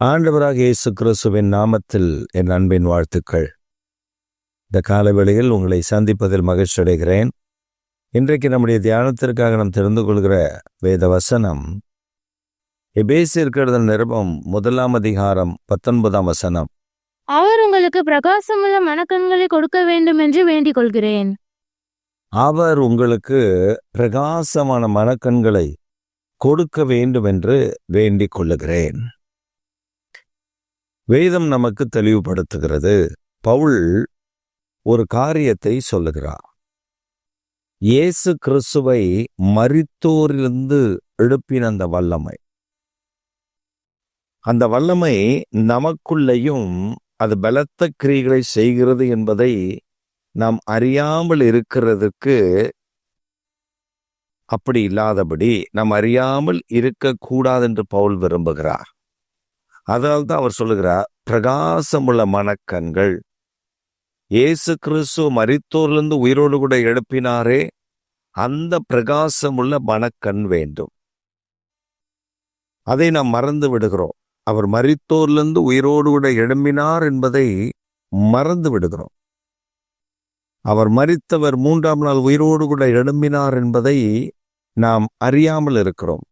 ஆண்டவராக இயேசு கிறிஸ்துவின் நாமத்தில் என் அன்பின் வாழ்த்துக்கள். இந்த காலவேளையில் உங்களை சந்திப்பதில் மகிழ்ச்சி அடைகிறேன். இன்றைக்கு நம்முடைய தியானத்திற்காக நாம் தெரிந்து கொள்கிற வேத வசனம் எபேசியருக்கு எழுதின நிருபம் 1 அதிகாரம் 19 வசனம். அவர் உங்களுக்கு பிரகாசமுள்ள மனக்கண்களை கொடுக்க வேண்டும் என்று வேண்டிக் கொள்கிறேன். அவர் உங்களுக்கு பிரகாசமான மனக்கண்களை கொடுக்க வேண்டும் என்று வேண்டிக் கொள்ளுகிறேன். வேதம் நமக்கு தெளிவுபடுத்துகிறது. பவுல் ஒரு காரியத்தை சொல்லுகிறார். இயேசு கிறிஸ்துவை மரித்தோரிலிருந்து எழுப்பின அந்த வல்லமை நமக்குள்ளேயும் அது பலத்த கிரியைகளை செய்கிறது என்பதை நாம் அறியாமல் இருக்கிறதுக்கு, அப்படி இல்லாதபடி நாம் அறியாமல் இருக்கக்கூடாது என்று பவுல் விரும்புகிறார். அதனால்தான் அவர் சொல்லுகிறார், பிரகாசமுள்ள மனக்கண்கள். இயேசு கிறிஸ்து மரித்தோரிலிருந்து உயிரோடு கூட எழுப்பினாரே, அந்த பிரகாசமுள்ள மனக்கண் வேண்டும். அதை நாம் மறந்து விடுகிறோம். அவர் மரித்தோரிலிருந்து உயிரோடு கூட எழும்பினார் என்பதை மறந்து விடுகிறோம். அவர் மரித்தவர் 3ஆம் நாள் உயிரோடு கூட எழும்பினார் என்பதை நாம் அறியாமல் இருக்கிறோம்.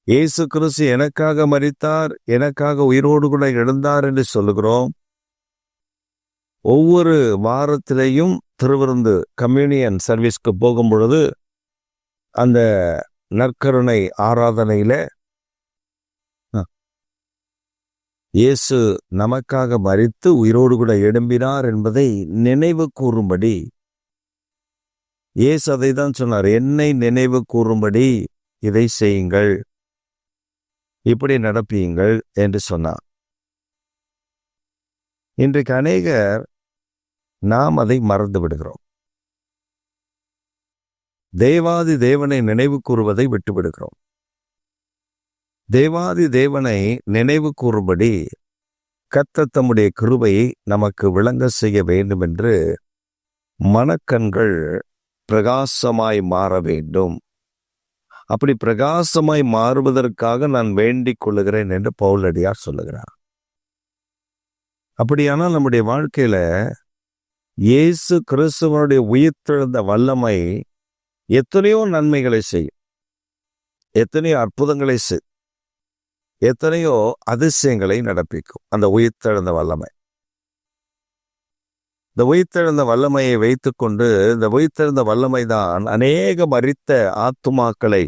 இயேசு கிறிஸ்து எனக்காக மரித்தார், எனக்காக உயிரோடு கூட எழுந்தார் என்று சொல்லுகிறோம். ஒவ்வொரு வாரத்திலேயும் திருவிருந்து கம்யூனியன் சர்வீஸ்க்கு போகும் பொழுது அந்த நற்கருணை ஆராதனையில இயேசு நமக்காக மரித்து உயிரோடு கூட எழும்பினார் என்பதை நினைவு கூறும்படி, இயேசு அதை தான் சொன்னார், என்னை நினைவு கூறும்படி இதை செய்யுங்கள், இப்படி நடப்பீங்கள் என்று சொன்னார். இன்றைக்கு அநேகர் நாம் அதை மறந்து விடுகிறோம். தேவாதி தேவனை நினைவு கூறுவதை விட்டு விடுகிறோம். தேவாதி தேவனை நினைவு கூறும்படி கர்த்தர் தம்முடைய கிருபையை நமக்கு விளங்க செய்ய வேண்டும் என்று மனக்கண்கள் பிரகாசமாய் மாற வேண்டும். அப்படி பிரகாசமாய் மாறுவதற்காக நான் வேண்டிக் கொள்ளுகிறேன் என்று பவுலடியார் சொல்லுகிறார். அப்படியானால் நம்முடைய வாழ்க்கையில இயேசு கிறிஸ்துவனுடைய உயிர்த்தெழுந்த வல்லமை எத்தனையோ நன்மைகளை செய்யும், எத்தனையோ அற்புதங்களை செய்யும், எத்தனையோ அதிசயங்களை நடப்பிக்கும். அந்த உயிர்த்தெழுந்த வல்லமை, இந்த உயிர்த்தெழுந்த வல்லமையை வைத்துக்கொண்டு, இந்த உயிர்த்தெழுந்த வல்லமை தான் அநேக மரித்த ஆத்துமாக்களை,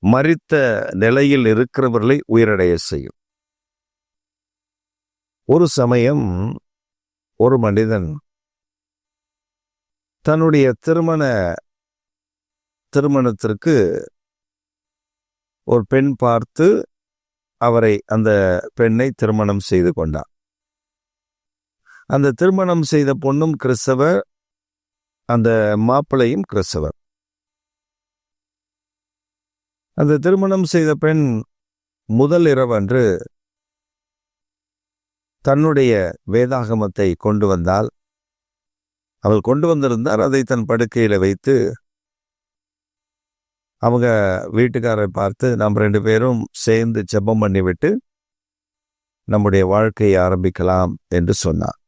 மரித்த நிலையில் இருக்கிறவர்களை உயிரடைய செய்யும். ஒரு சமயம் ஒரு மனிதன் தன்னுடைய திருமணத்திற்கு ஒரு பெண் பார்த்து அந்த பெண்ணை திருமணம் செய்து கொண்டார். அந்த திருமணம் செய்த பொண்ணும் கிறிஸ்தவர், அந்த மாப்பிள்ளையும் கிறிஸ்தவர். அந்த திருமணம் செய்த பெண் முதல் இரவன்று தன்னுடைய வேதாகமத்தை கொண்டு வந்தால், அவள் கொண்டு வந்திருந்தார். அதை தன் படுக்கையில வைத்து அவங்க வீட்டுக்காரை பார்த்து, நாம் 2 பேரும் சேர்ந்து ஜெபம் பண்ணிவிட்டு நம்முடைய வாழ்க்கையை ஆரம்பிக்கலாம் என்று சொன்னார்.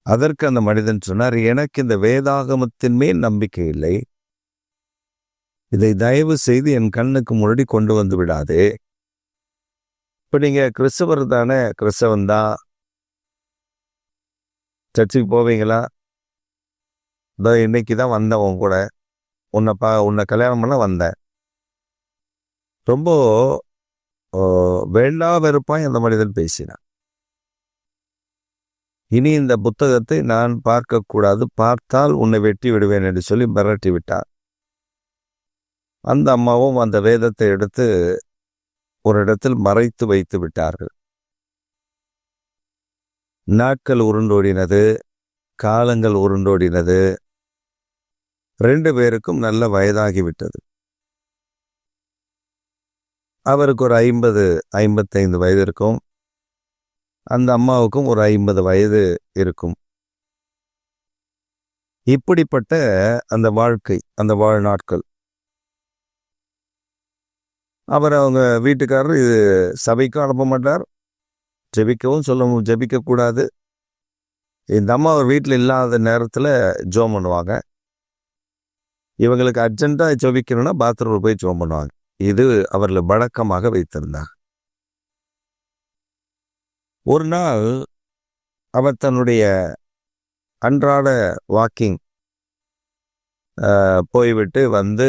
அதற்கு அந்த மனிதன் சொன்னார், எனக்கு இந்த வேதாகமத்தின் மேல் நம்பிக்கை இல்லை, இதை தயவு செய்து என் கண்ணுக்கு முன்னாடி கொண்டு வந்து விடாதே. இப்ப நீங்க கிறிஸ்தவர் தானே? கிறிஸ்தவன் தான், சர்ச்சுக்கு போவீங்களா? இதோ இன்னைக்கு தான் வந்தேன், உன் கூட உன்னை கல்யாணம் பண்ண வந்தேன். ரொம்ப வேண்டா வெறுப்பாய் அந்த மனிதன் பேசினான். இனி இந்த புத்தகத்தை நான் பார்க்கக்கூடாது, பார்த்தால் உன்னை வெட்டி விடுவேன் என்று சொல்லி மிரட்டி விட்டார். அந்த அம்மாவும் அந்த வேதத்தை எடுத்து ஒரு இடத்தில் மறைத்து வைத்து விட்டார்கள். நாட்கள் உருண்டோடினது, காலங்கள் உருண்டோடினது. 2 பேருக்கும் நல்ல வயதாகிவிட்டது. அவருக்கு ஒரு 50-55 வயது இருக்கும், அந்த அம்மாவுக்கும் ஒரு 50 வயது இருக்கும். இப்படிப்பட்ட அந்த வாழ்க்கை, அந்த வாழ்நாட்கள். அவர் அவங்க வீட்டுக்காரர் இது சபைக்கும் அனுப்ப மாட்டார், ஜெபிக்கவும் ஜெபிக்கக்கூடாது. இந்த அம்மா அவர் வீட்டில் இல்லாத நேரத்தில் ஜெபம் பண்ணுவாங்க. இவங்களுக்கு அர்ஜென்ட்டாக ஜெபிக்கணும்னா பாத்ரூமில் போய் ஜெபம் பண்ணுவாங்க. இது அவர்கள் வழக்கமாக வைத்திருந்தார். ஒரு நாள் அவர் தன்னுடைய அன்றாட வாக்கிங் போய்விட்டு வந்து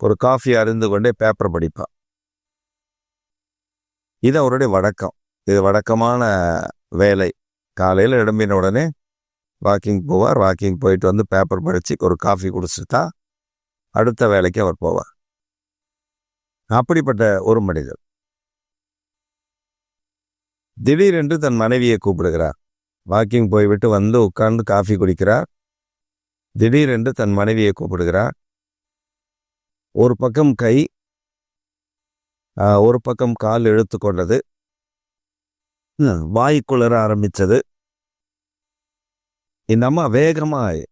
ஒரு காஃபி அருந்து கொண்டே பேப்பர் படிப்பார். இது அவருடைய வழக்கம். இது வழக்கமான வேலை. காலையில் எழும்பின உடனே வாக்கிங் போவார். வாக்கிங் போயிட்டு வந்து பேப்பர் படித்து ஒரு காஃபி குடிச்சுட்டா அடுத்த வேலைக்கு அவர் போவார். அப்படிப்பட்ட ஒரு மனிதர் திடீரென்று தன் மனைவியை கூப்பிடுகிறார். வாக்கிங் போய்விட்டு வந்து உட்கார்ந்து காஃபி குடிக்கிறார். திடீரென்று தன் மனைவியை கூப்பிடுகிறார். ஒரு பக்கம் கை, ஒரு பக்கம் கால் இழுத்து கொண்டது, வாய் குளர ஆரம்பித்தது. இந்த அம்மா வேகமாய்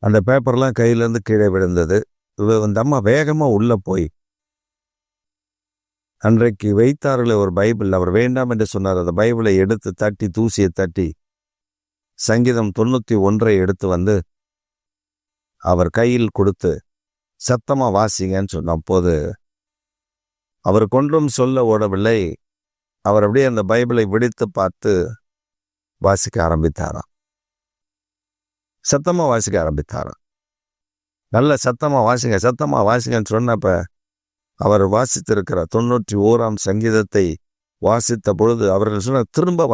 அந்த பேப்பர்லாம் கையிலேருந்து கீழே விழுந்தது. இந்த அம்மா வேகமாக உள்ளே போய் அன்றைக்கு வைத்தார்களே ஒரு பைபிள், அவர் வேண்டாம் என்று சொன்னார், அந்த பைபிளை எடுத்து தட்டி, தூசியை தட்டி சங்கீதம் 91 எடுத்து வந்து அவர் கையில் கொடுத்து சத்தமாக வாசிங்கன்னு சொன்ன. அப்போது அவர் கொன்றும் சொல்ல ஓடவில்லை. அவர் அப்படியே அந்த பைபிளை விடுத்து பார்த்து வாசிக்க ஆரம்பித்தாராம். சத்தமாக வாசிக்க ஆரம்பித்தாராம். நல்ல சத்தமாக வாசிங்கன்னு சொன்னப்ப அவர் வாசித்திருக்கிற 91ஆம் சங்கீதத்தை வாசித்த பொழுது அவர்கள் சொன்ன, திரும்ப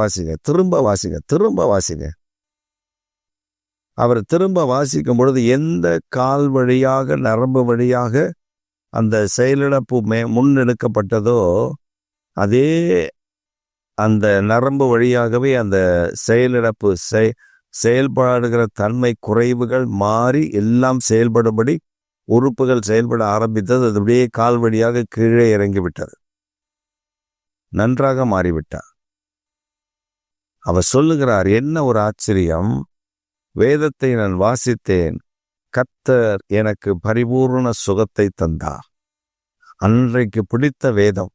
வாசிங்க. அவர் திரும்ப வாசிக்கும் பொழுது எந்த கால் வழியாக, நரம்பு வழியாக அந்த செயலிழப்பு முன்னெடுக்கப்பட்டதோ அதே அந்த நரம்பு வழியாகவே அந்த செயலிழப்பு செயல்படுகிற தன்மை குறைவுகள் மாறி எல்லாம் செயல்படும்படி உறுப்புகள் செயல்பட ஆரம்பித்தது. அது அப்படியே கால் வழியாக கீழே இறங்கிவிட்டது. நன்றாக மாறிவிட்டார். அவர் சொல்லுகிறார், என்ன ஒரு ஆச்சரியம்! வேதத்தை நான் வாசித்தேன், கர்த்தர் எனக்கு பரிபூர்ண சுகத்தை தந்தார். அன்றைக்கு பிடித்த வேதம்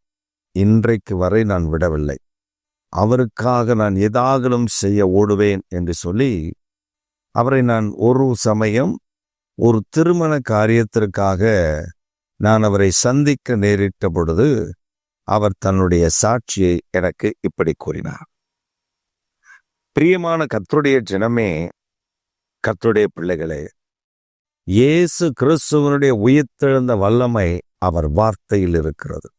இன்றைக்கு வரை நான் விடவில்லை. அவருக்காக நான் ஏதாகலும் செய்ய ஓடுவேன் என்று சொல்லி அவரை நான் ஒரு சமயம் ஒரு திருமண காரியத்திற்காக நான் அவரை சந்திக்க நேரிட்ட பொழுது அவர் தன்னுடைய சாட்சியை எனக்கு இப்படி கூறினார். பிரியமான கர்த்தருடைய ஜனமே, கர்த்தருடைய பிள்ளைகளே, இயேசு கிறிஸ்துவனுடைய உயிர்த்தெழுந்த வல்லமை அவர் வார்த்தையில் இருக்கிறது.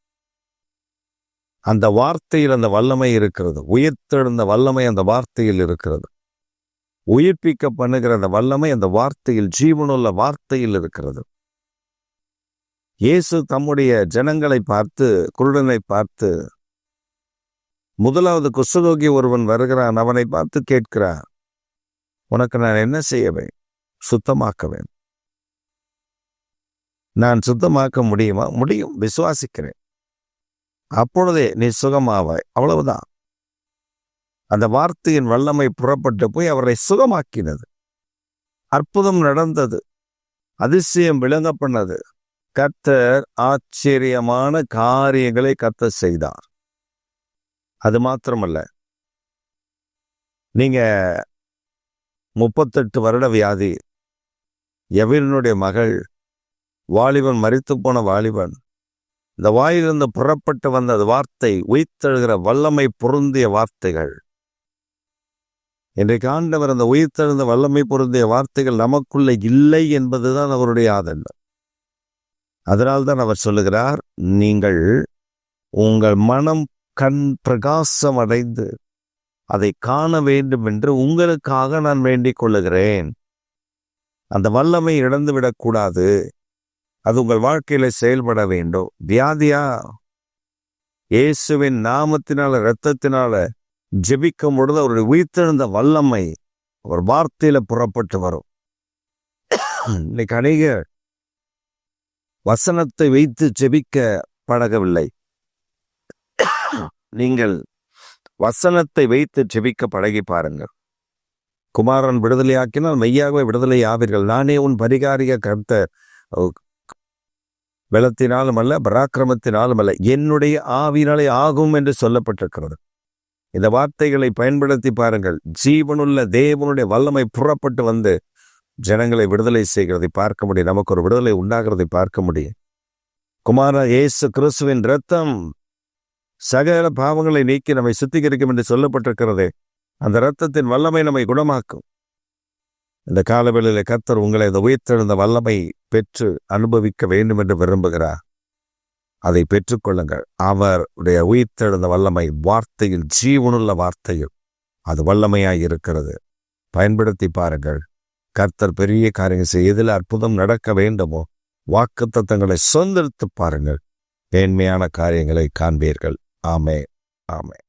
அந்த வார்த்தையில் அந்த வல்லமை இருக்கிறது. உயிர்த்தெழுந்த வல்லமை அந்த வார்த்தையில் இருக்கிறது. உயிர்ப்பிக்க பண்ணுகிற அந்த வல்லமை அந்த வார்த்தையில், ஜீவனுள்ள வார்த்தையில் இருக்கிறது. இயேசு தம்முடைய ஜனங்களை பார்த்து, குருடனை பார்த்து, முதலாவது குஷ்டரோகி ஒருவன் வருகிறான், அவனை பார்த்து கேட்கிறார், உனக்கு நான் என்ன செய்யவேன்? சுத்தமாக்கவேன். நான் சுத்தமாக்க முடியுமா? முடியும், விசுவாசிக்கிறேன், அப்பொழுதே நீ சுகமாவாய். அவ்வளவுதான். அந்த வார்த்தையின் வல்லமை புறப்பட்டு போய் அவரை சுகமாக்கினது. அற்புதம் நடந்தது. அதிசயம் விளங்க பண்ணது. கர்த்தர் ஆச்சரியமான காரியங்களை கர்த்தர் செய்தார். அது மாத்திரமல்ல, நீங்க 38 வருட வியாதி, எவரினுடைய மகள், வாலிபன், மரித்து போன வாலிபன், இந்த வாயிலிருந்து புறப்பட்டு வந்த வார்த்தை, உயிர்த்தெழுகிற வல்லமை பொருந்திய வார்த்தைகள். இன்றைக்கு ஆண்டவர் அந்த உயிர்த்தெழுந்த வல்லமை பொருந்திய வார்த்தைகள் நமக்குள்ள இல்லை என்பதுதான் அவருடைய ஆதங்கம். அதனால்தான் அவர் சொல்லுகிறார், நீங்கள் உங்கள் மனம் கண் பிரகாசம் அடைந்து அதை காண வேண்டும் என்று உங்களுக்காக நான் வேண்டிக் கொள்ளுகிறேன். அந்த வல்லமை இழந்துவிடக்கூடாது. அது உங்கள் வாழ்க்கையில செயல்பட வேண்டும். வியாதியா? இயேசுவின் நாமத்தினால, இரத்தத்தினால ஜெபிக்கும் பொழுது அவருடைய உயிர்த்தெழுந்த வல்லமை ஒரு வார்த்தையில புறப்பட்டு வரும். இன்னைக்கு அநேக வசனத்தை வைத்து ஜெபிக்க பழகவில்லை. நீங்கள் வசனத்தை வைத்து ஜெபிக்க பழகி பாருங்கள். குமாரன் விடுதலையாக்கினால் மெய்யாகவே விடுதலை ஆவீர்கள். நானே உன் பரிகாரிய கர்த்தர். பலத்தினாலும் அல்ல, பராக்கிரமத்தினாலும் அல்ல, என்னுடைய ஆவியினாலே ஆகும் என்று சொல்லப்பட்டிருக்கிறது. இந்த வார்த்தைகளை பயன்படுத்தி பாருங்கள். ஜீவனுள்ள தேவனுடைய வல்லமை புறப்பட்டு வந்து ஜனங்களை விடுதலை செய்கிறதை பார்க்க முடியும். நமக்கு ஒரு விடுதலை உண்டாகிறதை பார்க்க முடியும். குமார இயேசு கிறிஸ்துவின் இரத்தம் சகல பாவங்களை நீக்கி நம்மை சுத்திகரிக்கும் என்று சொல்லப்பட்டிருக்கிறது. அந்த இரத்தத்தின் வல்லமை நம்மை குணமாக்கும். இந்த காலவேளையிலே கர்த்தர் உங்களை இந்த உயிர்த்தெழுந்த வல்லமை பெற்று அனுபவிக்க வேண்டும் என்று விரும்புகிறார். அதை பெற்றுக்கொள்ளுங்கள். அவருடைய உயிர்த்தெழுந்த வல்லமை வார்த்தையில், ஜீவனுள்ள வார்த்தையில் அது வல்லமையாய் இருக்கிறது. பயன்படுத்தி பாருங்கள். கர்த்தர் பெரிய காரியங்கள் செய்ய, எதில் அற்புதம் நடக்க வேண்டுமோ வாக்குத்தத்தங்களை சொந்தெடுத்து பாருங்கள். மேன்மையான காரியங்களை காண்பீர்கள். ஆமென், ஆமென்.